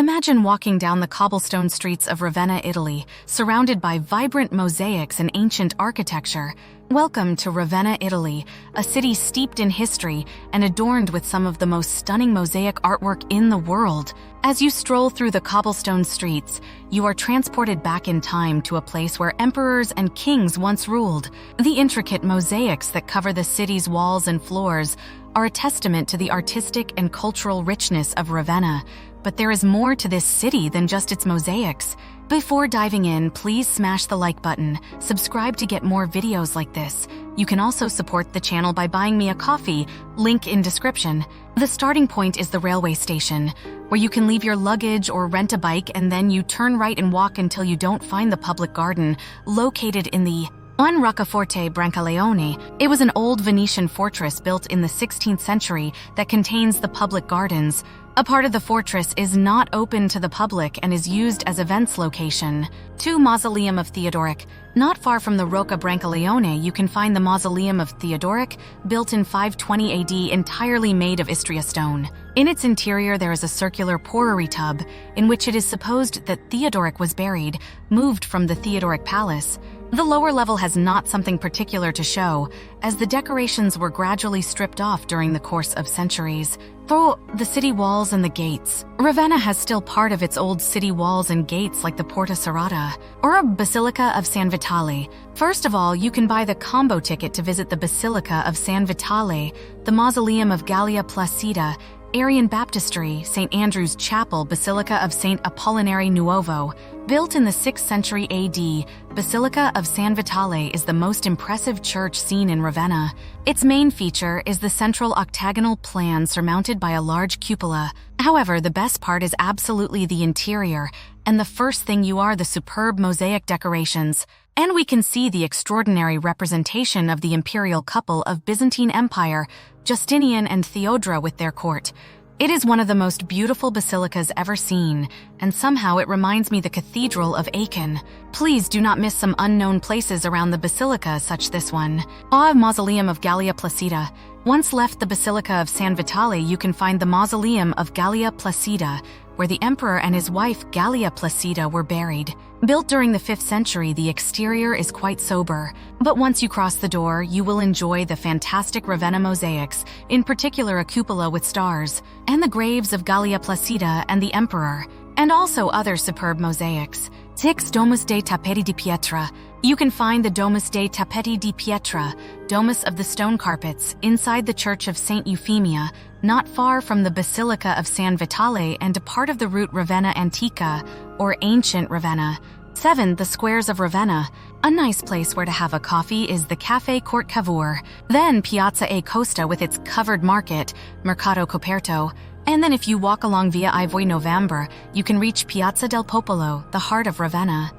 Imagine walking down the cobblestone streets of Ravenna, Italy, surrounded by vibrant mosaics and ancient architecture. Welcome to Ravenna, Italy, a city steeped in history and adorned with some of the most stunning mosaic artwork in the world. As you stroll through the cobblestone streets, you are transported back in time to a place where emperors and kings once ruled. The intricate mosaics that cover the city's walls and floors are a testament to the artistic and cultural richness of Ravenna. But there is more to this city than just its mosaics. Before diving in, please smash the like button, subscribe to get more videos like this. You can also support the channel by buying me a coffee, link in description. The starting point is the railway station, where you can leave your luggage or rent a bike, and then you turn right and walk until you don't find the public garden, located in the Roccaforte Brancaleone. It was an old Venetian fortress built in the 16th century that contains the public gardens. A part of the fortress is not open to the public and is used as events location. 2. Mausoleum of Theodoric. Not far from the Rocca Brancaleone, you can find the Mausoleum of Theodoric, built in 520 AD, entirely made of Istria stone. In its interior, there is a circular porphyry tub, in which it is supposed that Theodoric was buried, moved from the Theodoric Palace. The lower level has not something particular to show, as the decorations were gradually stripped off during the course of centuries. Through the city walls and the gates, Ravenna has still part of its old city walls and gates, like the Porta Serrata or a Basilica of San Vitale. First of all, you can buy the combo ticket to visit the Basilica of San Vitale, the Mausoleum of Galla Placidia, Aryan Baptistery, St. Andrew's Chapel, Basilica of St. Apollinare Nuovo. Built in the 6th century AD, Basilica of San Vitale is the most impressive church seen in Ravenna. Its main feature is the central octagonal plan surmounted by a large cupola. However, the best part is absolutely the interior, and the first thing you are the superb mosaic decorations. And we can see the extraordinary representation of the imperial couple of Byzantine Empire, Justinian and Theodora, with their court. It is one of the most beautiful basilicas ever seen, and somehow it reminds me the Cathedral of Aachen. Please do not miss some unknown places around the basilica, such this one. Mausoleum of Galla Placidia. Once left the Basilica of San Vitale, you can find the Mausoleum of Galla Placidia, where the emperor and his wife Galla Placidia were buried. Built during the 5th century, the exterior is quite sober, but once you cross the door, you will enjoy the fantastic Ravenna mosaics, in particular a cupola with stars, and the graves of Galla Placidia and the emperor, and also other superb mosaics. 6. Domus dei Tappeti di Pietra. You can find the Domus dei Tappeti di Pietra, Domus of the Stone Carpets, inside the Church of St. Euphemia, not far from the Basilica of San Vitale and a part of the route Ravenna Antica, or Ancient Ravenna. 7. The Squares of Ravenna. A nice place where to have a coffee is the Café Court Cavour, then Piazza e Costa with its covered market, Mercato Coperto, and then if you walk along Via I Voi November, you can reach Piazza del Popolo, the heart of Ravenna.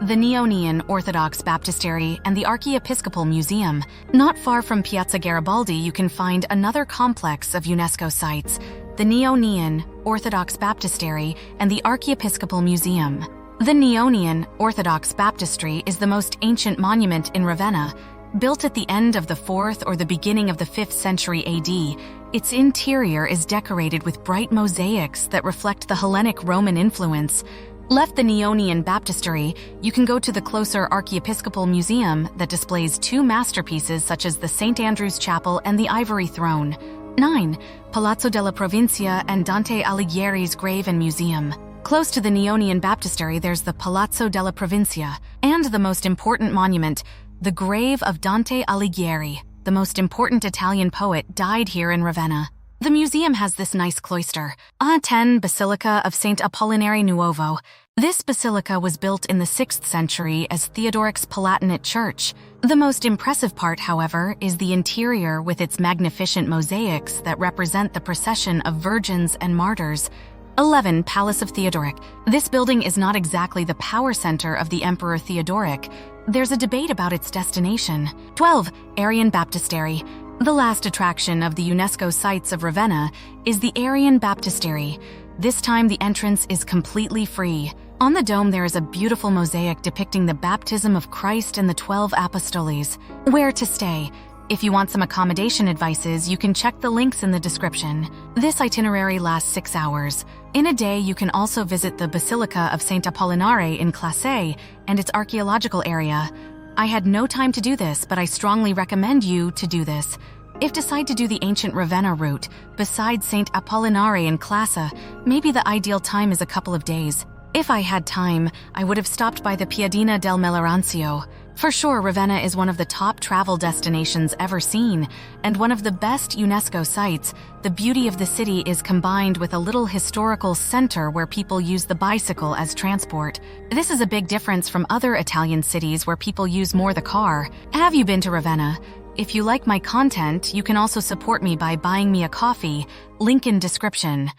The Neonian Orthodox Baptistery and the Archiepiscopal Museum. Not far from Piazza Garibaldi, you can find another complex of UNESCO sites, the Neonian Orthodox Baptistery and the Archiepiscopal Museum. The Neonian Orthodox Baptistery is the most ancient monument in Ravenna. Built at the end of the 4th or the beginning of the 5th century AD, its interior is decorated with bright mosaics that reflect the Hellenic Roman influence. Left the Neonian Baptistery, you can go to the closer Archiepiscopal Museum that displays 2 masterpieces such as the St. Andrew's Chapel and the Ivory Throne. 9. Palazzo della Provincia and Dante Alighieri's Grave and Museum. Close to the Neonian Baptistery, there's the Palazzo della Provincia, and the most important monument, the grave of Dante Alighieri, the most important Italian poet, died here in Ravenna. The museum has this nice cloister. 10. Basilica of St. Apollinare Nuovo. This basilica was built in the 6th century as Theodoric's Palatinate church. The most impressive part, however, is the interior with its magnificent mosaics that represent the procession of virgins and martyrs. 11. Palace of Theodoric. This building is not exactly the power center of the Emperor Theodoric. There's a debate about its destination. 12. Aryan Baptistery. The last attraction of the UNESCO sites of Ravenna is the Aryan Baptistery. This time the entrance is completely free. On the dome there is a beautiful mosaic depicting the baptism of Christ and the 12 Apostoles. Where to stay? If you want some accommodation advices, you can check the links in the description. This itinerary lasts 6 hours. In a day, you can also visit the Basilica of Saint Apollinare in Classe and its archaeological area. I had no time to do this, but I strongly recommend you to do this. If decide to do the ancient Ravenna route, besides Saint Apollinare in Classe, maybe the ideal time is a couple of days. If I had time, I would have stopped by the Piadina del Melarancio. For sure, Ravenna is one of the top travel destinations ever seen, and one of the best UNESCO sites. The beauty of the city is combined with a little historical center where people use the bicycle as transport. This is a big difference from other Italian cities where people use more the car. Have you been to Ravenna? If you like my content, you can also support me by buying me a coffee, link in description.